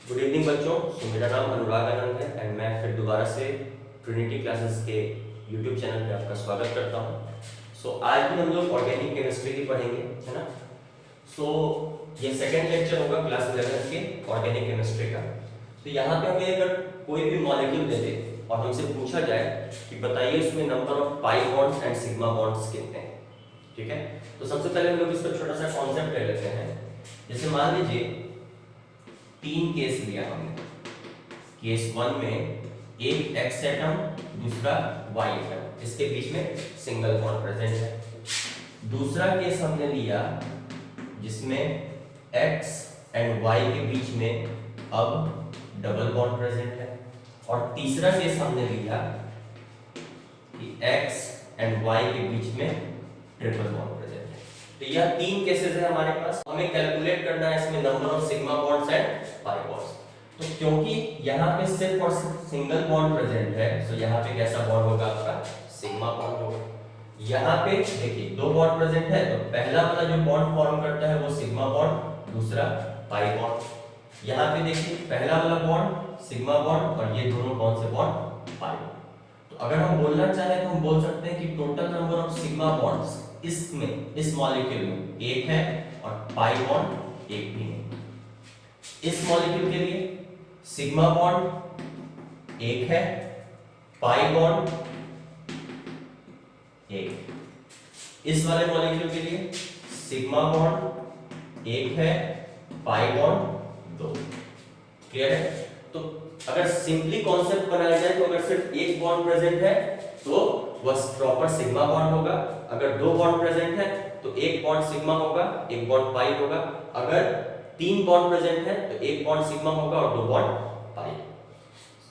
Good evening बच्चों। मेरा नाम अनुराग आनंद है एंड मैं फिर दोबारा से ट्रिनिटी क्लासेस के यूट्यूब चैनल पे आपका स्वागत करता हूँ। आज भी हम लोग ऑर्गेनिक केमिस्ट्री की पढ़ेंगे, है ना। ये सेकंड लेक्चर होगा क्लास 11 के ऑर्गेनिक केमिस्ट्री का। तो यहाँ पे हमें अगर कोई भी मॉलिक्यूल दे दे और हमसे पूछा जाए कि बताइए उसमें number of pi bonds and sigma bonds कितने हैं, ठीक है। तो सबसे पहले हम लोग इसका छोटा सा कॉन्सेप्ट ले लेते हैं। जैसे मान लीजिए 3 केस लिया हमने। केस 1 में एक एक्स एटम दूसरा वाई एटम, इसके बीच में सिंगल बॉन्ड प्रेजेंट है। दूसरा केस हमने लिया जिसमें एक्स एंड वाई के बीच में अब डबल बॉन्ड प्रेजेंट है। और तीसरा केस हमने लिया कि एक्स एंड वाई के बीच में ट्रिपल बॉन्ड प्रेजेंट है। तो यह 3 केसेस है हमारे पास। हमें कैलकुलेट करना है इसमें number of sigma bonds and pi bonds. तो क्योंकि यहाँ पे सिर्फ और सिर्फ सिंगल बॉन्ड प्रेजेंट है, तो यहाँ पे कैसा बॉन्ड होगा आपका? सिग्मा बॉन्ड होगा। यहाँ पे देखिए 2 बॉन्ड प्रेजेंट है, तो पहला वाला जो बॉन्ड फॉर्म करता है वो सिग्मा बॉन्ड, दूसरा पाई बॉन्ड। यहाँ पे देखिए पहला वाला बॉन्ड सिग्मा बॉन्ड और ये दोनों कौन से बॉन्ड? Pi bond. तो अगर हम बोलना चाहें तो हम बोल सकते हैं कि total number of sigma bonds इसमें, इस मॉलिक्यूल में 1 है और पाई बॉन्ड 1 भी है। इस मॉलिक्यूल के लिए सिग्मा बॉन्ड 1 है, पाई बॉन्ड 1। इस वाले मॉलिक्यूल के लिए सिग्मा बॉन्ड 1 है, पाई बॉन्ड 2। क्लियर है? तो अगर सिंपली कॉन्सेप्ट बनाया जाए तो अगर सिर्फ एक बॉन्ड प्रेजेंट है तो वह प्रॉपर सिग्मा बॉन्ड होगा। अगर 2 बॉन्ड प्रेजेंट है तो एक बॉन्ड सिग्मा होगा, एक बॉन्ड पाई होगा। अगर 3 बॉन्ड प्रेजेंट है तो एक बॉन्ड सिग्मा होगा और 2 बॉन्ड पाई।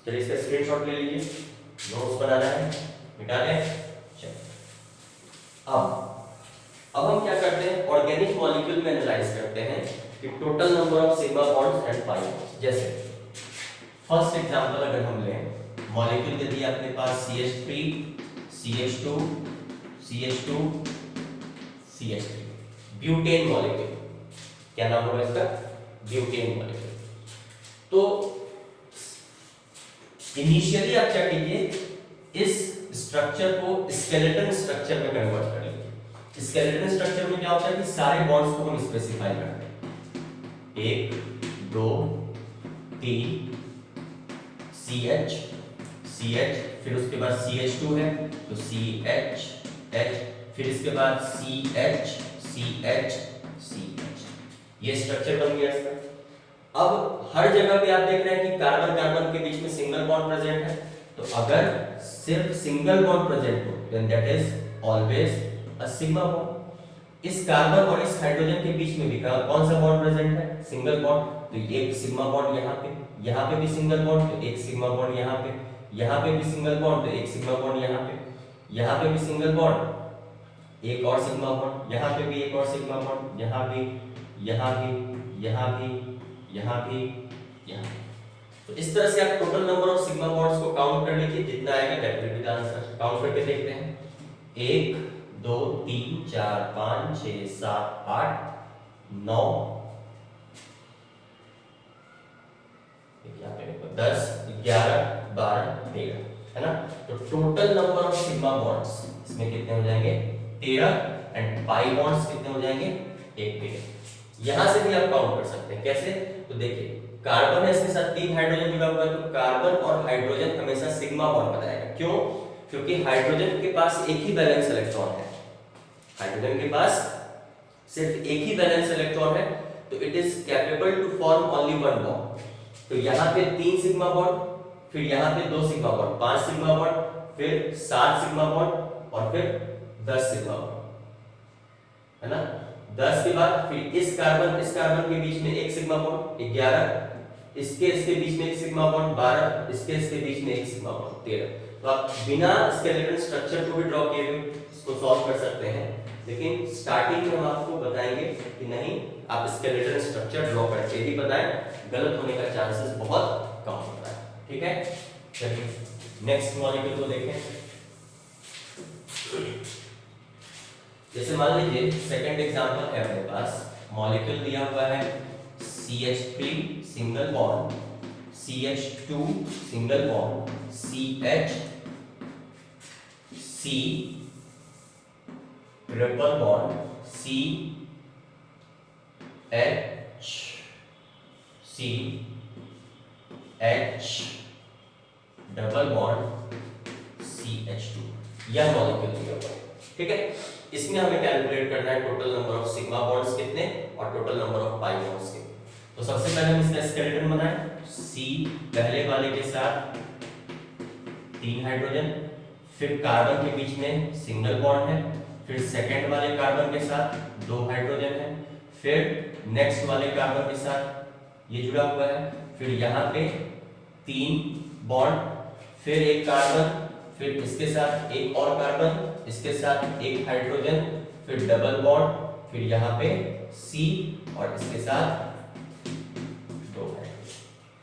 चलिए इसका स्क्रीनशॉट ले लीजिए, नोट्स बनाना है, मिटा लें। अब हम क्या करते हैं, ऑर्गेनिक मॉलिक्यूल में एनालाइज करते हैं कि total number of sigma bonds and pi bonds. जैसे फर्स्ट एग्जांपल अगर हम लें, मॉलिक्यूल यदि आपके पास CH3 CH2 CH2 CH3, butane molecule, क्या नाम होगा इसका? Butane molecule. तो इनिशियली आप क्या कीजिए, इस स्ट्रक्चर को स्केलेटन स्ट्रक्चर में कन्वर्ट कर लीजिए। स्केलेटन स्ट्रक्चर में क्या होता है कि सारे बॉन्ड्स को हम स्पेसिफाई करते हैं। 1 2 3 CH CH, फिर उसके बाद CH2 है तो CH H, फिर इसके बाद CH CH CH। ये स्ट्रक्चर बन गया इसका। अब हर जगह पे आप देख रहे हैं कि कार्बन कार्बन के बीच में सिंगल बॉन्ड प्रेजेंट है। तो अगर सिर्फ सिंगल बॉन्ड प्रेजेंट हो then that is always a sigma bond. इस कार्बन और इस हाइड्रोजन के बीच में भी कौन सा बॉन्ड प्रेजेंट है? Single bond. तो एक सिग्मा बॉन्ड यहाँ पे भी सिंगल बॉन्ड, तो एक सिग्मा बॉन्ड यहाँ पे भी सिंगल बॉन्ड, तो एक सिग्मा बॉन्ड यहाँ पे भी सिंगल बॉन्ड, एक और सिग्मा बॉन्ड, यहाँ पे भी एक और सिग्मा बॉन्ड, यहाँ भी, यहाँ भी, यहाँ भी, यहाँ भी, यहाँ। तो इस तरह से आप total number of sigma bonds को काउंट कर लीजिए, जितना आएगा that will be the answer. Count करके देखते हैं। 1 2 3 4 5 6 7 8 9 10 11 12 13, है ना। तो total number of sigma bonds इसमें कितने हो जाएंगे? 13। एंड पाई बॉन्ड्स कितने हो जाएंगे? 1 भी। यहां से भी आप काउंट कर सकते हैं। कैसे? तो देखिए कार्बन है, इसके साथ 3 हाइड्रोजन जुड़ा हुआ है, तो कार्बन और हाइड्रोजन हमेशा सिग्मा बॉन्ड बनाएगा। क्यों? क्योंकि हाइड्रोजन के पास एक ही वैलेंस इलेक्ट्रॉन है। हाइड्रोजन के पास सिर्फ एक ही वैलेंस इलेक्ट्रॉन है, तो it is capable to form only 1 bond. तो यहाँ पे 3 सिग्मा बॉन्ड, फिर यहाँ पे 2 सिग्मा बॉन्ड, 5 सिग्मा बॉन्ड, फिर 7 सिग्मा बॉन्ड और फिर 10 सिग्मा बॉन्ड, है ना। 10 के बाद फिर इस कार्बन के बीच में एक सिग्मा बॉन्ड 11, इसके बीच में एक सिग्मा बॉन्ड 12, इसके बीच में एक सिग्मा बॉन्ड 13। तो आप बिना स्केलेटन स्ट्रक्चर को भी ड्रॉ किए हुए इसको सॉल्व कर सकते हैं, लेकिन स्टार्टिंग में हम आपको बताएंगे कि नहीं, आप स्केलेटन स्ट्रक्चर ड्रॉ करके ही बताएं, गलत होने का चांसेस बहुत कम होता है। ठीक है, चलिए नेक्स्ट मॉलिक्यूल को देखें। जैसे मान लीजिए सेकंड एग्जांपल है अपने पास, मॉलिक्यूल दिया हुआ है CH3 single bond, CH2 single bond, CH, C triple bond, CH, CH double bond, CH2। यह मॉलिक्यूल दिया हुआ है, ठीक है। इसमें हमें कैलकुलेट करना है total number of sigma bonds कितने और total number of pi bonds कितने। तो सबसे पहले हम इसका स्केलेटन बनाएं। C पहले वाले के साथ 3 हाइड्रोजन, फिर कार्बन के बीच में सिंगल बॉन्ड है, फिर सेकंड वाले कार्बन के साथ 2 हाइड्रोजन है, फिर नेक्स्ट वाले कार्बन के साथ ये जुड़ा हुआ है, फिर यहाँ पे 3 बॉन्ड, फिर एक कार्बन, फिर इसके साथ एक और कार्बन, इसके साथ एक हाइड्रोजन, फिर डबल बॉन्ड, फिर यहाँ पे C और इसके साथ 2 हाइड्रोजन।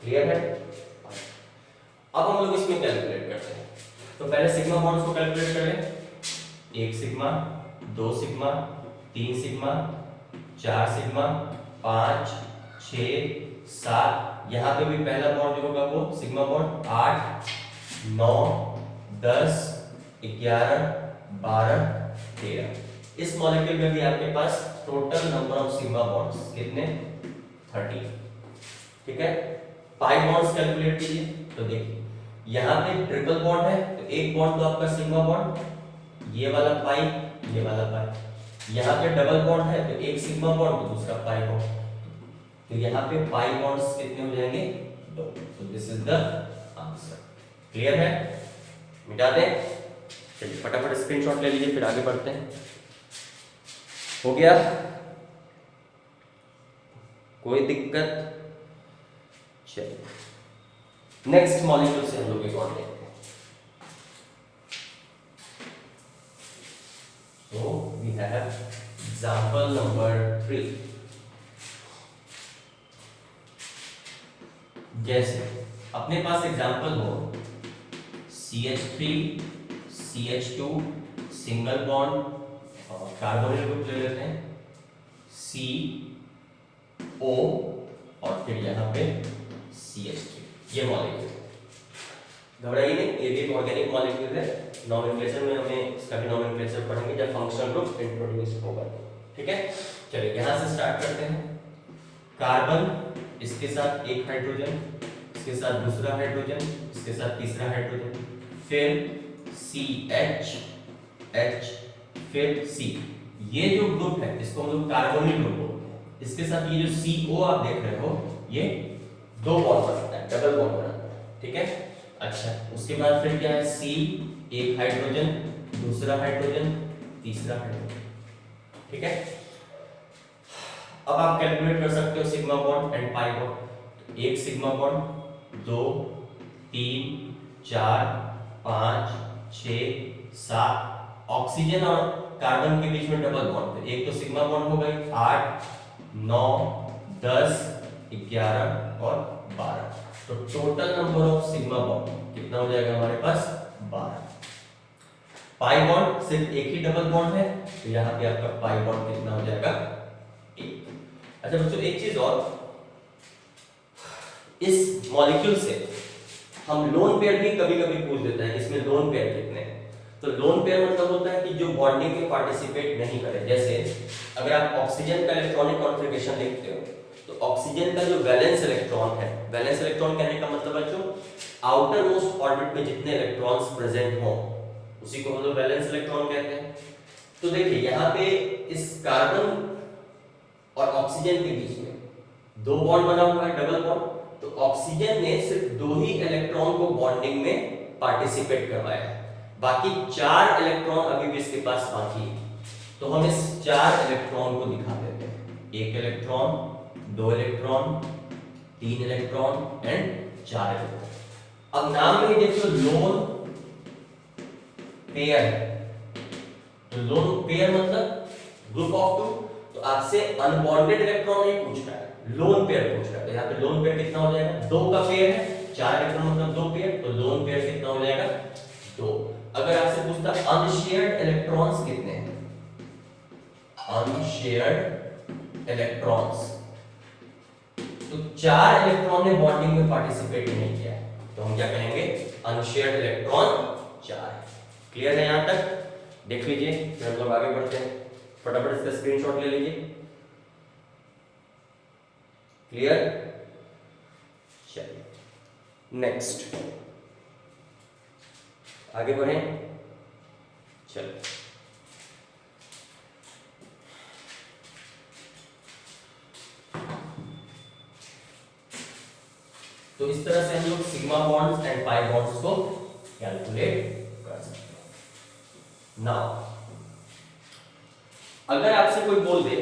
क्लियर है? अब हम लोग इसमें कैलकुलेट करते हैं। तो पहले सिग्मा बॉन्ड्स को कैलकुलेट कर लें। 1 सिग्मा, 2 सिग्मा, 3 सिग्मा, 4 सिग्मा, 5, 6, 7। यहाँ पे भी पहला बॉन्ड जो होगा वो सिग्मा बॉन्ड, 8, 9, 10, 11, 12, 13। इस मॉलिक्यूल में भी आपके पास total number of sigma bonds कितने? 30। ठीक है। पाई बॉन्ड्स कैलकुलेट कीजिए। तो देखिए यहाँ पे ट्रिपल बॉन्ड है, तो एक बॉन्ड तो आपका सिग्मा बॉन्ड, ये वाला पाई, ये वाला पाई। यहाँ पे डबल बॉन्ड है, तो एक सिग्मा बॉन्ड तो दूसरा पाई बॉन्ड। तो यहाँ पे पाई बॉन्ड्स कितने हो जाएंगे? 2। तो this is the answer. Clear है? मिटा दें। चलिए फटाफट स्क्रीनशॉट ले लीजिए, फिर आगे बढ़ते हैं। हो गया? कोई दिक्कत? चलिए नेक्स्ट मॉलिक्यूल से हम लोग एक और देखते हैं। So we have example number 3। जैसे अपने पास एग्जाम्पल हो CH3 CH2 single bond, carbonyl group ले लेते हैं, CO और फिर यहाँ पे CH3। ये मॉलिक्यूल घबराइए नहीं, ये भी एक ऑर्गेनिक मॉलिक्यूल है। नॉमेनक्लेचर में हमें इसका भी नॉमेनक्लेचर पढ़ेंगे जब फंक्शनल ग्रुप इंट्रोड्यूस होगा। ठीक है, चलिए यहाँ से स्टार्ट करते हैं। कार्बन, इसके साथ एक हाइड्रोजन, इसके साथ दूसरा हाइड्रोजन, इसके साथ तीसरा हाइड्रोजन, फिर CH, H, फिर C। ये जो ग्रुप है इसको हम लोग कार्बोनिल ग्रुप बोलते हैं। इसके साथ ये जो CO आप देख रहे हो, ये 2 बॉन्ड बनाता है, डबल बॉन्ड बनाता है। ठीक है, अच्छा उसके बाद फिर क्या है? C, एक हाइड्रोजन, दूसरा हाइड्रोजन, तीसरा हाइड्रोजन। ठीक है, अब आप कैलकुलेट कर सकते हो sigma bond and pi bond. एक सिग्मा बॉन्ड, 2, 3, 4, 5, 6, 7। ऑक्सीजन और कार्बन के बीच में डबल बॉन्ड, तो एक तो सिग्मा बॉन्ड हो गई, 8, 9, 10, 11 और 12। तो total number of sigma bond कितना हो जाएगा हमारे पास? 12। पाई बॉन्ड सिर्फ एक ही डबल बॉन्ड है, तो यहाँ पे आपका पाई बॉन्ड कितना हो जाएगा? 1। अच्छा बच्चों एक चीज और, इस मॉलिक्यूल से हम लोन पेयर भी कभी कभी पूछ देते हैं, इसमें लोन पेयर कितने हैं। तो लोन पेयर मतलब होता है कि जो बॉन्डिंग में पार्टिसिपेट नहीं करे। जैसे अगर आप ऑक्सीजन का इलेक्ट्रॉनिक कॉन्फ़िगरेशन देखते हो, तो ऑक्सीजन का जो वैलेंस इलेक्ट्रॉन है, वैलेंस इलेक्ट्रॉन कहने का मतलब बच्चों आउटर मोस्ट ऑर्बिट में जितने इलेक्ट्रॉन्स प्रेजेंट हो उसी को हम लोग वैलेंस इलेक्ट्रॉन कहते हैं। तो देखिए यहाँ पे इस कार्बन और ऑक्सीजन के बीच में 2 बॉन्ड बना हुआ है, डबल बॉन्ड। तो ऑक्सीजन ने सिर्फ 2 ही इलेक्ट्रॉन को बॉन्डिंग में पार्टिसिपेट करवाया है, बाकी 4 इलेक्ट्रॉन अभी भी इसके पास बाकी है। तो हम इस 4 इलेक्ट्रॉन को दिखा देते हैं, 1 electron, 2 electron, 3 electron and 4 electron. अब नाम में ही देखो लोन पेयर, तो लोन पेयर मतलब ग्रुप ऑफ 2। तो आपसे अनबॉन्डेड इलेक्ट्रॉन नहीं पूछ रहा है, लोन पेयर पूछ रहा है। तो यहाँ पे लोन पेयर कितना हो जाएगा? 2 का पेयर है, 4 इलेक्ट्रॉन मतलब 2 पेयर, तो लोन पेयर कितना हो जाएगा? 2। अगर आपसे पूछता अनशेयर्ड इलेक्ट्रॉन्स कितने हैं, अनशेयर्ड इलेक्ट्रॉन्स, तो 4 इलेक्ट्रॉन ने बॉन्डिंग में पार्टिसिपेट नहीं किया है, तो हम क्या कहेंगे, अनशेयर्ड इलेक्ट्रॉन 4 है। क्लियर है यहां तक? देख लीजिए, फिर हम लोग आगे बढ़ते हैं। फटाफट इसका स्क्रीनशॉट ले लीजिए। क्लियर? चलिए नेक्स्ट आगे बढ़ें। चलो तो इस तरह से हम लोग sigma bonds and pi bonds को कैलकुलेट कर सकते हैं। नाउ अगर आपसे कोई बोल दे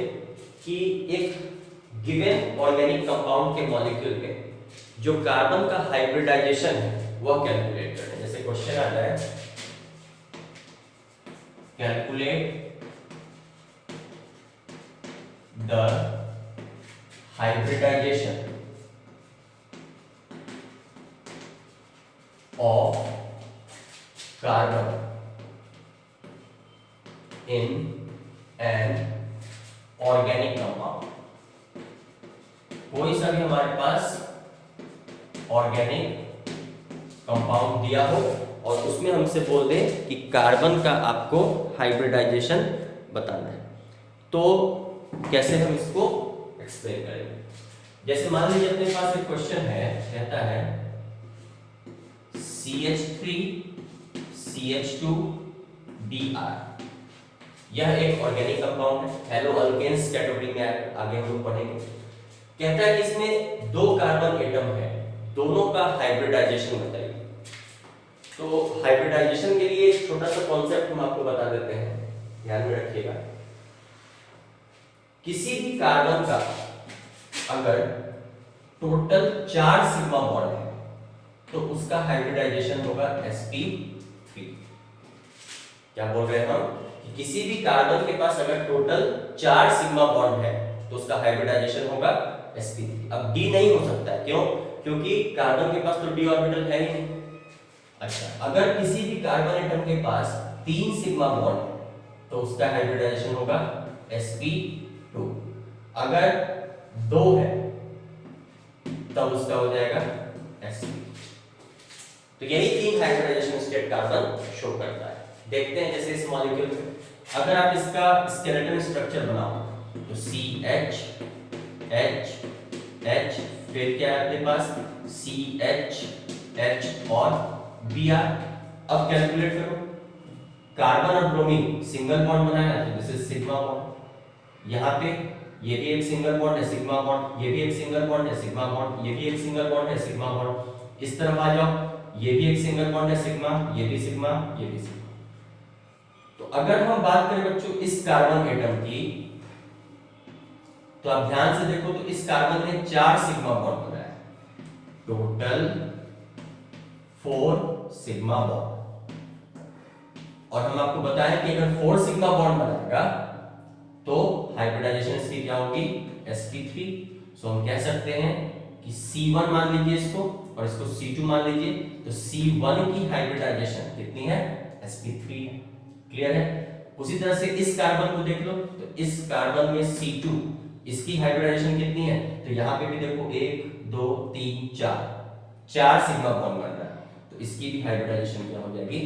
कि एक गिवन ऑर्गेनिक कंपाउंड के मॉलिक्यूल में जो कार्बन का हाइब्रिडाइजेशन है वह कैलकुलेट करें, जैसे क्वेश्चन आता है calculate the hybridisation of carbon in an organic compound। कोई सा भी हमारे पास ऑर्गेनिक कंपाउंड दिया हो और उसमें हमसे बोल दे कि कार्बन का आपको हाइब्रिडाइजेशन बताना है, तो कैसे हम इसको एक्सप्लेन करेंगे। जैसे मान लीजिए अपने पास एक क्वेश्चन है, कहता है CH3 CH2 Br, यह एक ऑर्गेनिक कंपाउंड है, हेलो अल्केन्स कैटेगरी में आगे हम लोग पढ़ेंगे। कहता है कि इसमें 2 कार्बन एटम है, दोनों का हाइब्रिडाइजेशन बताइए। तो हाइब्रिडाइजेशन के लिए एक छोटा सा कॉन्सेप्ट हम आपको बता देते हैं, ध्यान में रखिएगा। किसी भी कार्बन का अगर टोटल 4 सिग्मा बॉन्ड है तो उसका हाइब्रिडाइजेशन होगा sp3। क्या बोल रहे हैं हम कि किसी भी कार्बन के पास अगर टोटल 4 सिग्मा बॉन्ड है तो उसका हाइब्रिडाइजेशन होगा sp3। अब d नहीं हो सकता है, क्यों? क्योंकि कार्बन के पास तो d ऑर्बिटल है ही नहीं। अच्छा, अगर किसी भी कार्बन एटम के पास 3 सिग्मा बॉन्ड है तो उसका हाइब्रिडाइजेशन होगा sp2। अगर 2 है तब उसका हो जाएगा sp। तो यही 3 हाइब्रिडाइजेशन स्टेट कार्बन शो करता है। देखते हैं जैसे इस मॉलिक्यूल में अगर आप इसका स्केलेटन स्ट्रक्चर बनाओ तो CH H H, फिर क्या है अपने पास CH H और Br। अब कैलकुलेट करो, कार्बन और ब्रोमीन सिंगल बॉन्ड बनाया तो दिस इज सिग्मा बॉन्ड। यहाँ पे ये भी एक सिंगल बॉन्ड है सिग्मा बॉन्ड, ये भी एक सिंगल बॉन्ड है सिग्मा बॉन्ड, ये भी एक सिंगल बॉन्ड है सिग्मा बॉन्ड। इस तरफ आ जाओ, ये भी एक सिंगल बॉन्ड है सिग्मा, ये भी सिग्मा, ये भी सिग्मा। तो अगर हम बात करें बच्चों इस कार्बन एटम की, तो आप ध्यान से देखो तो इस कार्बन ने 4 सिग्मा बॉन्ड बनाया, टोटल 4 सिग्मा बॉन्ड। और हम आपको बताएं कि अगर 4 सिग्मा बॉन्ड बनाएगा तो हाइब्रिडाइजेशन इसकी क्या होगी sp3। सो हम कह सकते हैं कि C1 मान लीजिए इसको और इसको C2 मान लीजिए, तो C1 की हाइब्रिडाइजेशन कितनी है sp3 है। क्लियर है? उसी तरह से इस कार्बन को देख लो, तो इस कार्बन में C2 इसकी हाइब्रिडाइजेशन कितनी है, तो यहाँ पे भी देखो 1 2 3 4 सिग्मा बॉन्ड बन रहा है, तो इसकी भी हाइब्रिडाइजेशन क्या हो जाएगी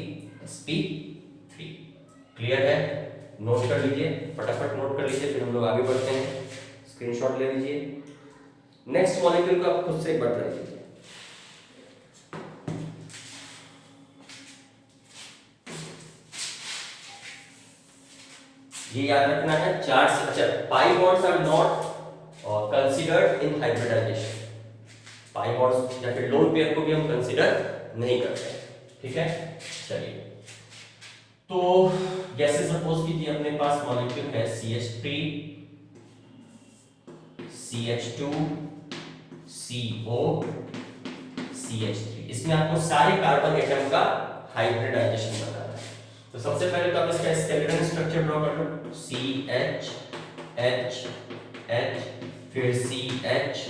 sp3। क्लियर है? नोट कर लीजिए, फटाफट नोट कर लीजिए, फिर हम लोग आगे बढ़ते हैं। स्क्रीनशॉट ले लीजिए। नेक्स्ट मॉलिक्यूल को आप खुद से एक बार ट्राई कीजिए। ये याद रखना है, 4 से अच्छा pi bonds are not considered in hybridisation. Pi bonds या फिर लोन पेयर को भी हम कंसीडर नहीं करते। ठीक है, चलिए तो जैसे सपोज कीजिए अपने पास मॉलिक्यूल है CH3 CH2 CO CH3। इसमें आपको सारे कार्बन एटम का हाइब्रिडाइजेशन बताना है। तो सबसे पहले तो आप इसका स्केलेटन स्ट्रक्चर ड्रॉ कर लो, CH H H फिर CH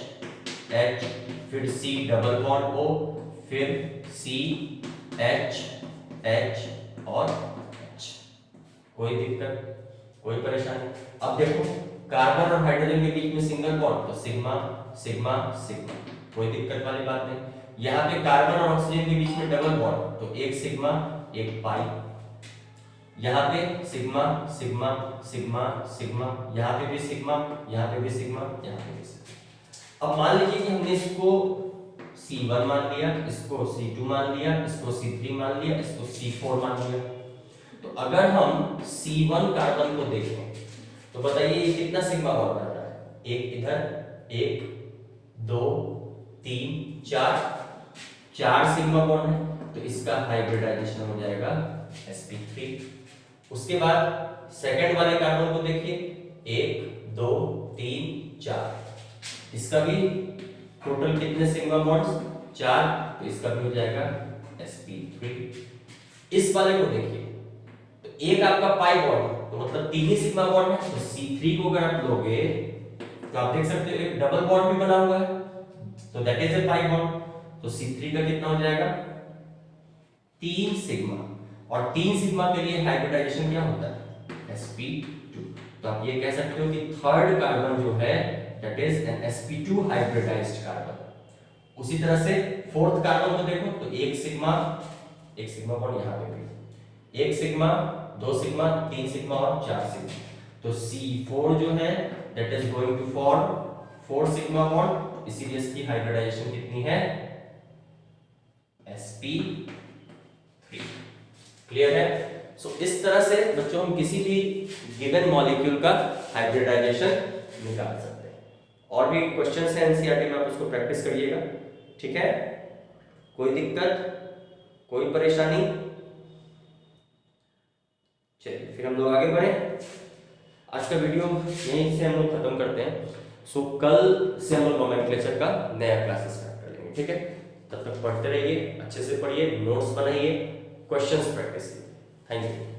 H फिर C डबल बॉन्ड O फिर C H H और H। कोई दिक्कत, कोई परेशानी? अब देखो कार्बन और हाइड्रोजन के बीच में सिंगल बॉन्ड तो सिग्मा सिग्मा सिग्मा, कोई दिक्कत वाली बात नहीं। यहाँ पे कार्बन और ऑक्सीजन के बीच में डबल बॉन्ड तो एक सिग्मा एक पाई, यहाँ पे सिग्मा सिग्मा सिग्मा सिग्मा, यहाँ पे भी सिग्मा, यहाँ पे भी सिग्मा, यहाँ पे भी सिग्मा। अब मान लीजिए कि हमने इसको C1 मान लिया, इसको C2 मान लिया, इसको C3 मान लिया, इसको C4 मान लिया। तो अगर हम C1 कार्बन को देखें तो बताइए ये कितना सिग्मा बॉन्ड बन रहा है? एक इधर, एक दो तीन चार, चार सिग्मा बॉन्ड है, तो इसका हाइब्रिडाइजेशन हो जाएगा sp3। उसके बाद सेकंड वाले कार्बन को देखिए, एक दो तीन चार, इसका भी टोटल कितने सिग्मा बॉन्ड्स? चार, तो इसका भी हो जाएगा sp3। इस वाले को देखिए तो एक आपका पाई बॉन्ड तो मतलब तीन ही सिग्मा बॉन्ड है, तो C3 को अगर आप लोगे तो आप देख सकते हो एक डबल बॉन्ड भी बना हुआ है, तो that is a pi bond. तो C3 का कितना हो जाएगा? तीन सिग्मा, और तीन सिग्मा के लिए हाइब्रिडाइजेशन क्या होता है? sp2। तो आप ये कह सकते हो कि थर्ड कार्बन जो है that is an sp2 hybridised carbon. उसी तरह से फोर्थ कार्बन को देखो तो एक सिग्मा बॉन्ड यहाँ पे भी, एक सिग्मा, दो सिग्मा, तीन सिग्मा और चार सिग्मा, तो C4 जो है that is going to form four sigma bond, इसीलिए इसकी हाइब्रिडाइजेशन कितनी है? sp3। क्लियर है? सो इस तरह से बच्चों हम किसी भी गिवन मॉलिक्यूल का हाइब्रिडाइजेशन निकाल सकते हैं। और भी क्वेश्चंस हैं एनसीईआरटी में, आप उसको प्रैक्टिस करिएगा, ठीक है? कोई दिक्कत, कोई परेशानी? चलिए फिर हम लोग आगे बढ़े। आज का वीडियो यहीं से हम लोग खत्म करते हैं। सो कल से हम लोग नोमेनक्लेचर का नया क्लासेस स्टार्ट कर लेंगे, ठीक है? तब तक पढ़ते रहिए, अच्छे से पढ़िए, नोट्स बनाइए, क्वेश्चंस प्रैक्टिस कीजिए। Thank you.